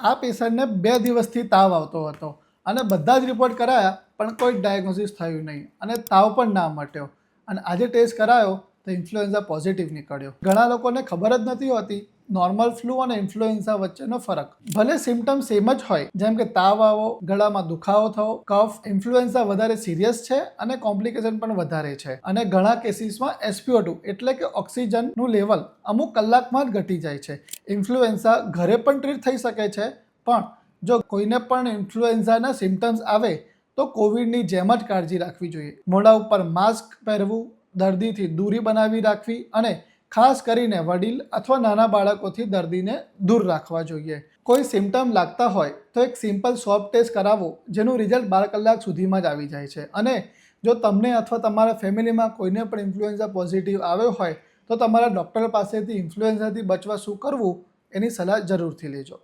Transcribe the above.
આ પેશન્ટને 2 દિવસથી તાવ આવતો હતો અને બધા જ રિપોર્ટ કરાયા પણ કોઈ ડાયગ્નોસિસ થયું નહીં અને તાવ પણ ના મટ્યો અને આજે ટેસ્ટ કરાયો તો ઇન્ફ્લુએન્ઝા પોઝિટિવ નીકળ્યો. ઘણા લોકોને ખબર જ નથી હોતી નોર્મલ ફ્લૂ અને ઇન્ફ્લુએન્ઝા વચ્ચેનો ફરક. ભલે સિમ્ટમ સેમ જ હોય, જેમ કે તાવ આવો, ગળામાં દુખાવો થવો, કફ, ઇન્ફ્લુએન્ઝા વધારે સિરિયસ છે અને કોમ્પ્લિકેશન પણ વધારે છે અને ઘણા કેસીસમાં SpO2 એટલે કે ઓક્સિજનનું લેવલ અમુક કલાકમાં જ ઘટી જાય છે. ઇન્ફ્લુએન્ઝા ઘરે પણ ટ્રીટ થઈ શકે છે, પણ જો કોઈને પણ ઇન્ફ્લુએન્ઝાના સિમ્ટમ્સ આવે તો કોવિડની જેમ જ કાળજી રાખવી જોઈએ. મોઢા ઉપર માસ્ક પહેરવું, દર્દીથી દૂરી બનાવી રાખવી અને ખાસ કરીને વડીલ અથવા નાના બાળકોથી દર્દીને દૂર રાખવા જોઈએ. કોઈ સિમ્ટમ લાગતા હોય તો એક સિમ્પલ સ્વોબ ટેસ્ટ કરાવો, જેનું રિઝલ્ટ 12 કલાક સુધીમાં જ આવી જાય છે. અને જો તમને અથવા તમારા ફેમિલીમાં કોઈને પણ ઇન્ફ્લુએન્ઝા પોઝિટિવ આવ્યો હોય તો તમારા ડૉક્ટર પાસેથી ઇન્ફ્લુએન્ઝાથી બચવા શું કરવું એની સલાહ જરૂરથી લેજો.